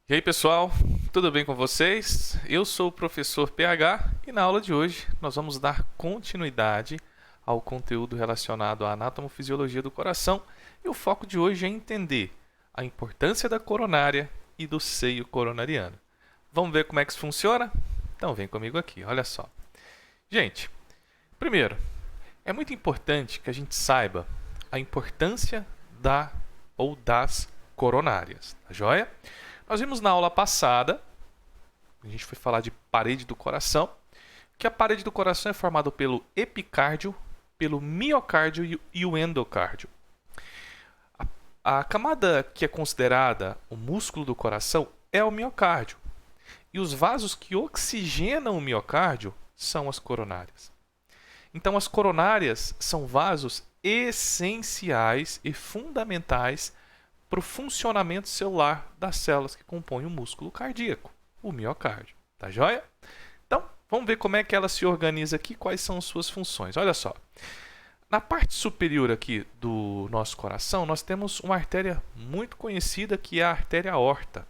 E aí, pessoal, tudo bem com vocês? Eu sou o professor PH e na aula de hoje nós vamos dar continuidade ao conteúdo relacionado à anatomofisiologia do coração e o foco de hoje é entender a importância da coronária e do seio coronariano. Vamos ver como é que isso funciona? Então vem comigo aqui, olha só. Gente, primeiro, é muito importante que a gente saiba a importância da ou das coronárias, tá joia? Nós vimos na aula passada, a gente foi falar de parede do coração, que a parede do coração é formada pelo epicárdio, pelo miocárdio e o endocárdio. A camada que é considerada o músculo do coração é o miocárdio. E os vasos que oxigenam o miocárdio são as coronárias. Então, as coronárias são vasos essenciais e fundamentais para o funcionamento celular das células que compõem o músculo cardíaco, o miocárdio. Tá joia? Então, vamos ver como é que ela se organiza aqui, quais são as suas funções. Olha só. Na parte superior aqui do nosso coração, nós temos uma artéria muito conhecida que é a artéria aorta.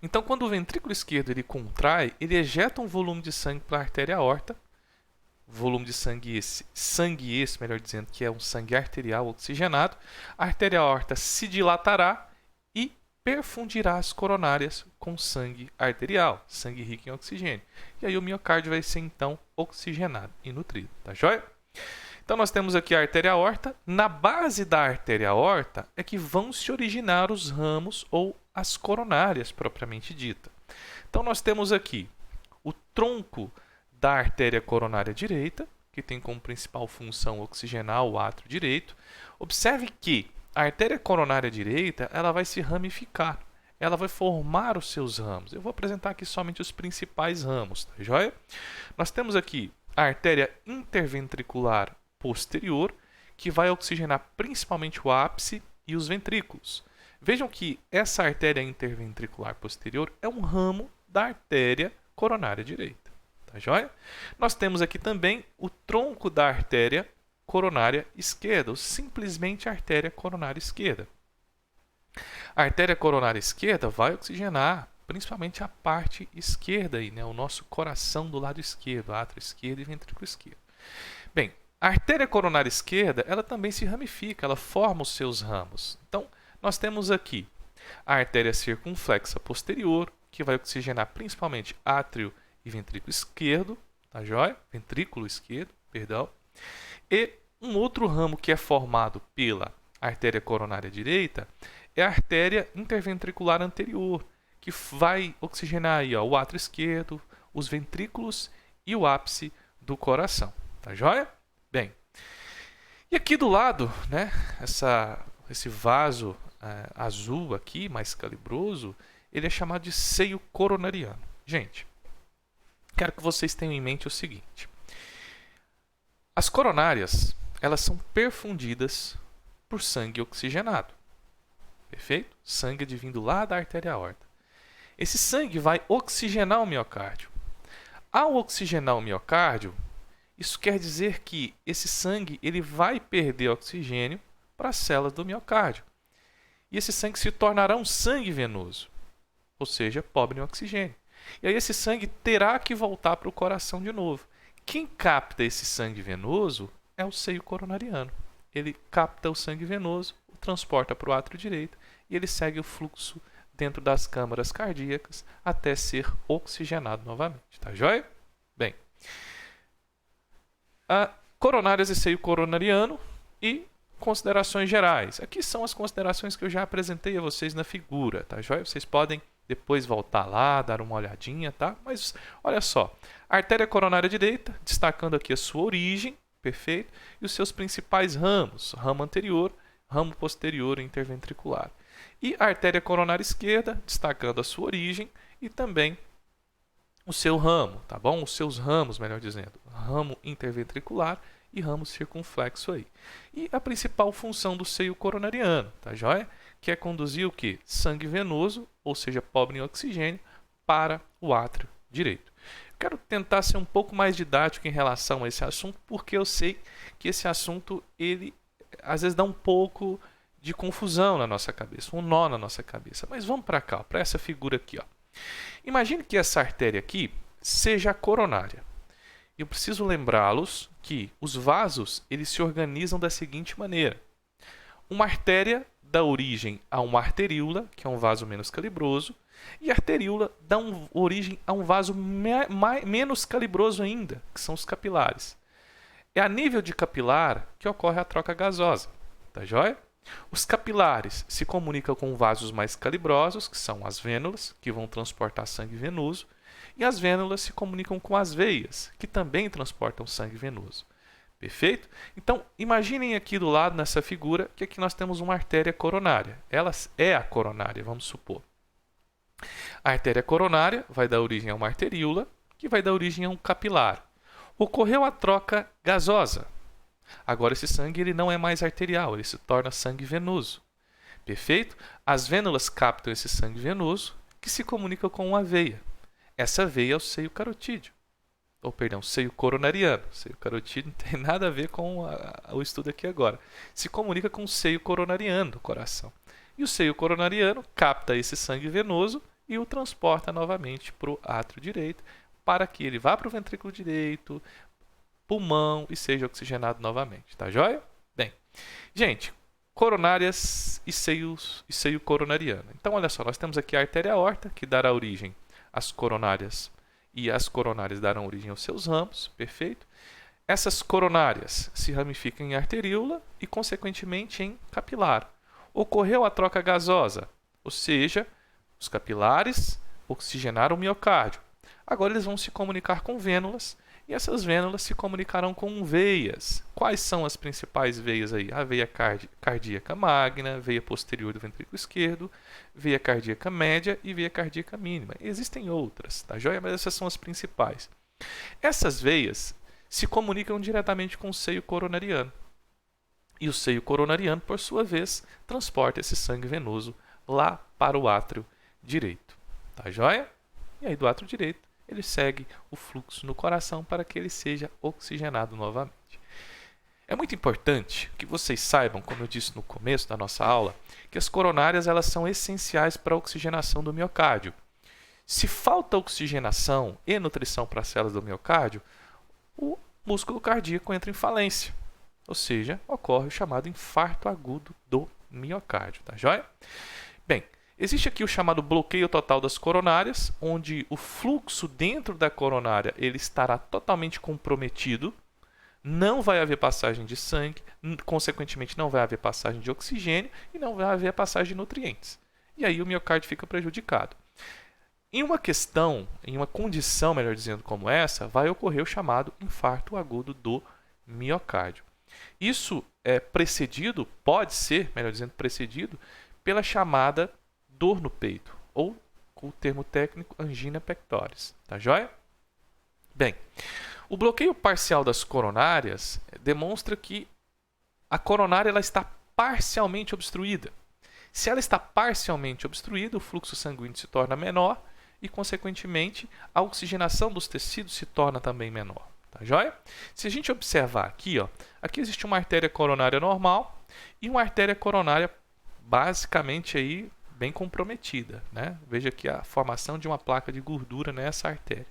Então, quando o ventrículo esquerdo ele contrai, ele ejeta um volume de sangue para a artéria aorta. Volume de sangue esse, melhor dizendo, que é um sangue arterial oxigenado. A artéria aorta se dilatará e perfundirá as coronárias com sangue arterial, sangue rico em oxigênio. E aí o miocárdio vai ser então oxigenado e nutrido, tá joia? Então nós temos aqui a artéria aorta. Na base da artéria aorta é que vão se originar os ramos ou as coronárias propriamente dita. Então nós temos aqui o tronco da artéria coronária direita, que tem como principal função oxigenar o átrio direito. Observe que a artéria coronária direita ela vai se ramificar, ela vai formar os seus ramos. Eu vou apresentar aqui somente os principais ramos, tá joia? Nós temos aqui a artéria interventricular posterior, que vai oxigenar principalmente o ápice e os ventrículos. Vejam que essa artéria interventricular posterior é um ramo da artéria coronária direita. Tá joia? Nós temos aqui também o tronco da artéria coronária esquerda, ou simplesmente a artéria coronária esquerda. A artéria coronária esquerda vai oxigenar principalmente a parte esquerda, aí, né? O nosso coração do lado esquerdo, átrio esquerdo e ventrículo esquerdo. Bem, a artéria coronária esquerda ela também se ramifica, ela forma os seus ramos. Então, nós temos aqui a artéria circunflexa posterior, que vai oxigenar principalmente átrio e ventrículo esquerdo, tá joia? Ventrículo esquerdo, perdão. E um outro ramo que é formado pela artéria coronária direita é a artéria interventricular anterior, que vai oxigenar aí, ó, o átrio esquerdo, os ventrículos e o ápice do coração, tá joia? Bem, e aqui do lado, né, esse vaso azul aqui, mais calibroso, ele é chamado de seio coronariano. Gente, quero que vocês tenham em mente o seguinte. As coronárias, elas são perfundidas por sangue oxigenado. Perfeito? Sangue advindo lá da artéria aorta. Esse sangue vai oxigenar o miocárdio. Ao oxigenar o miocárdio, isso quer dizer que esse sangue ele vai perder oxigênio para as células do miocárdio. E esse sangue se tornará um sangue venoso, ou seja, pobre em oxigênio. E aí esse sangue terá que voltar para o coração de novo. Quem capta esse sangue venoso é o seio coronariano. Ele capta o sangue venoso, o transporta para o átrio direito e ele segue o fluxo dentro das câmaras cardíacas até ser oxigenado novamente. Tá joia? Bem, coronárias e seio coronariano e considerações gerais. Aqui são as considerações que eu já apresentei a vocês na figura, tá joia? Vocês podem depois voltar lá, dar uma olhadinha, tá? Mas olha só, a artéria coronária direita, destacando aqui a sua origem, perfeito, e os seus principais ramos, ramo anterior, ramo posterior e interventricular. E a artéria coronária esquerda, destacando a sua origem e também o seu ramo, tá bom? Os seus ramos, melhor dizendo, ramo interventricular e ramo circunflexo aí. E a principal função do seio coronariano, tá joia? Que é conduzir o quê? Sangue venoso, ou seja, pobre em oxigênio, para o átrio direito. Eu quero tentar ser um pouco mais didático em relação a esse assunto, porque eu sei que esse assunto, ele às vezes dá um pouco de confusão na nossa cabeça, um nó na nossa cabeça. Mas vamos para cá, para essa figura aqui, ó. Imagine que essa artéria aqui seja a coronária. Eu preciso lembrá-los que os vasos eles se organizam da seguinte maneira. Uma artéria dá origem a uma arteríola, que é um vaso menos calibroso, e a arteríola dá origem a um vaso menos calibroso ainda, que são os capilares. É a nível de capilar que ocorre a troca gasosa, tá joia? Os capilares se comunicam com vasos mais calibrosos, que são as vênulas, que vão transportar sangue venoso, e as vênulas se comunicam com as veias, que também transportam sangue venoso. Perfeito? Então, imaginem aqui do lado, nessa figura, que aqui nós temos uma artéria coronária. Ela é a coronária, vamos supor. A artéria coronária vai dar origem a uma arteríola, que vai dar origem a um capilar. Ocorreu a troca gasosa. Agora esse sangue ele não é mais arterial, ele se torna sangue venoso. Perfeito? As vênulas captam esse sangue venoso, que se comunica com uma veia. Essa veia é o seio carotídeo. Ou, perdão, seio coronariano. Seio carotídeo não tem nada a ver com o estudo aqui agora. Se comunica com o seio coronariano do coração. E o seio coronariano capta esse sangue venoso e o transporta novamente para o átrio direito, para que ele vá para o ventrículo direito, pulmão e seja oxigenado novamente. Tá joia? Bem, gente, coronárias e seio coronariano. Então, olha só, nós temos aqui a artéria aorta, que dará origem às coronárias, e as coronárias darão origem aos seus ramos, perfeito? Essas coronárias se ramificam em arteríola e, consequentemente, em capilar. Ocorreu a troca gasosa, ou seja, os capilares oxigenaram o miocárdio. Agora eles vão se comunicar com vênulas, e essas vênulas se comunicarão com veias. Quais são as principais veias aí? A veia cardíaca magna, veia posterior do ventrículo esquerdo, veia cardíaca média e veia cardíaca mínima. Existem outras, tá joia? Mas essas são as principais. Essas veias se comunicam diretamente com o seio coronariano. E o seio coronariano, por sua vez, transporta esse sangue venoso lá para o átrio direito. Tá joia? E aí do átrio direito, ele segue o fluxo no coração para que ele seja oxigenado novamente. É muito importante que vocês saibam, como eu disse no começo da nossa aula, que as coronárias elas são essenciais para a oxigenação do miocárdio. Se falta oxigenação e nutrição para as células do miocárdio, o músculo cardíaco entra em falência, ou seja, ocorre o chamado infarto agudo do miocárdio. Tá joia? Bem, existe aqui o chamado bloqueio total das coronárias, onde o fluxo dentro da coronária ele estará totalmente comprometido, não vai haver passagem de sangue, consequentemente não vai haver passagem de oxigênio e não vai haver passagem de nutrientes. E aí o miocárdio fica prejudicado. Em uma condição, melhor dizendo, como essa, vai ocorrer o chamado infarto agudo do miocárdio. Isso é precedido, pode ser, melhor dizendo, precedido pela chamada dor no peito, ou, com o termo técnico, angina pectoris. Tá joia? Bem, o bloqueio parcial das coronárias demonstra que a coronária ela está parcialmente obstruída. Se ela está parcialmente obstruída, o fluxo sanguíneo se torna menor e, consequentemente, a oxigenação dos tecidos se torna também menor. Tá joia? Se a gente observar aqui, ó, aqui existe uma artéria coronária normal e uma artéria coronária basicamente aí bem comprometida, né? Veja aqui a formação de uma placa de gordura nessa artéria.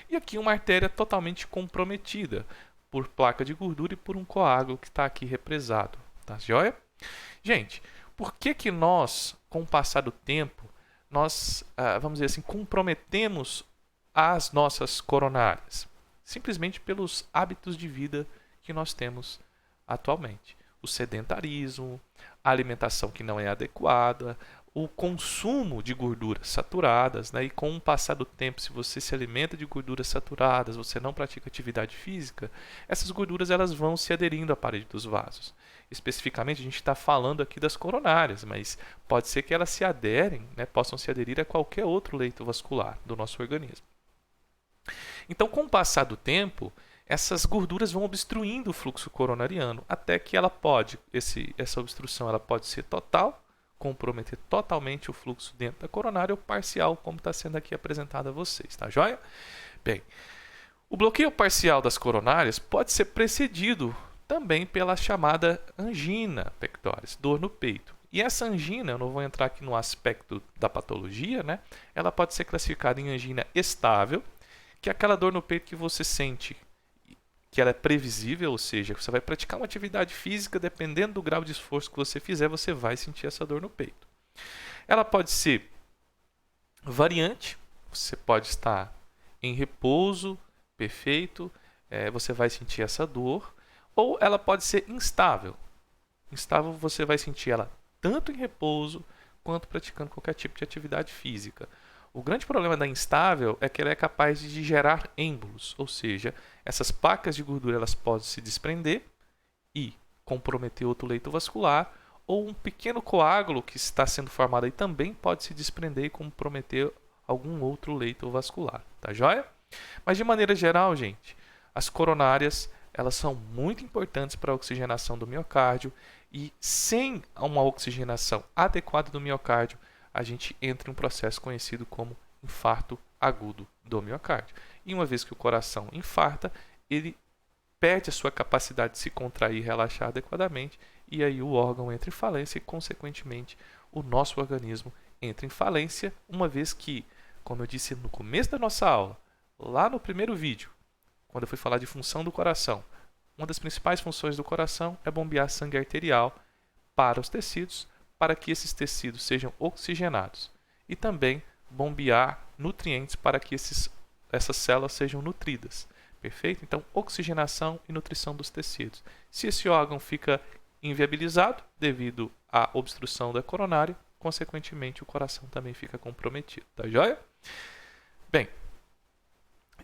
E aqui uma artéria totalmente comprometida por placa de gordura e por um coágulo que está aqui represado. Tá joia? Gente, por que nós, com o passar do tempo, nós, vamos dizer assim, comprometemos as nossas coronárias? Simplesmente pelos hábitos de vida que nós temos atualmente. O sedentarismo, a alimentação que não é adequada, o consumo de gorduras saturadas, né? E com o passar do tempo, se você se alimenta de gorduras saturadas, você não pratica atividade física, essas gorduras elas vão se aderindo à parede dos vasos. Especificamente, a gente está falando aqui das coronárias, mas pode ser que elas se aderem, né? Possam se aderir a qualquer outro leito vascular do nosso organismo. Então, com o passar do tempo, essas gorduras vão obstruindo o fluxo coronariano, até que essa obstrução ela pode ser total, comprometer totalmente o fluxo dentro da coronária ou parcial, como está sendo aqui apresentado a vocês, tá joia? Bem, o bloqueio parcial das coronárias pode ser precedido também pela chamada angina pectoris, dor no peito. E essa angina, eu não vou entrar aqui no aspecto da patologia, né? Ela pode ser classificada em angina estável, que é aquela dor no peito que você sente que ela é previsível, ou seja, você vai praticar uma atividade física, dependendo do grau de esforço que você fizer, você vai sentir essa dor no peito. Ela pode ser variante, você pode estar em repouso perfeito, você vai sentir essa dor, ou ela pode ser instável. Instável, você vai sentir ela tanto em repouso quanto praticando qualquer tipo de atividade física. O grande problema da instável é que ela é capaz de gerar êmbolos, ou seja, essas placas de gordura elas podem se desprender e comprometer outro leito vascular, ou um pequeno coágulo que está sendo formado aí também pode se desprender e comprometer algum outro leito vascular, tá joia? Mas de maneira geral, gente, as coronárias elas são muito importantes para a oxigenação do miocárdio e sem uma oxigenação adequada do miocárdio, a gente entra em um processo conhecido como infarto agudo do miocárdio. E uma vez que o coração infarta, ele perde a sua capacidade de se contrair e relaxar adequadamente, e aí o órgão entra em falência e, consequentemente, o nosso organismo entra em falência, uma vez que, como eu disse no começo da nossa aula, lá no primeiro vídeo, quando eu fui falar de função do coração, uma das principais funções do coração é bombear sangue arterial para os tecidos, para que esses tecidos sejam oxigenados, e também bombear nutrientes para que essas células sejam nutridas. Perfeito? Então, oxigenação e nutrição dos tecidos. Se esse órgão fica inviabilizado devido à obstrução da coronária, consequentemente o coração também fica comprometido. Tá joia? Bem,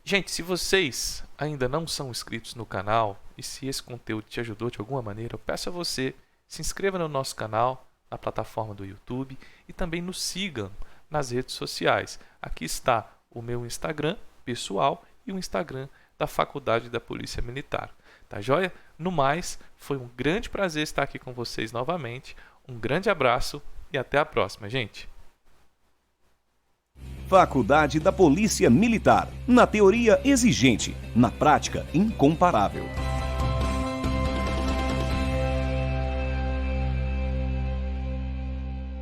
gente, se vocês ainda não são inscritos no canal e se esse conteúdo te ajudou de alguma maneira, eu peço a você, se inscreva no nosso canal, na plataforma do YouTube e também nos sigam nas redes sociais. Aqui está o meu Instagram pessoal e o Instagram da Faculdade da Polícia Militar. Tá joia? No mais, foi um grande prazer estar aqui com vocês novamente. Um grande abraço e até a próxima, gente. Faculdade da Polícia Militar. Na teoria exigente, na prática incomparável.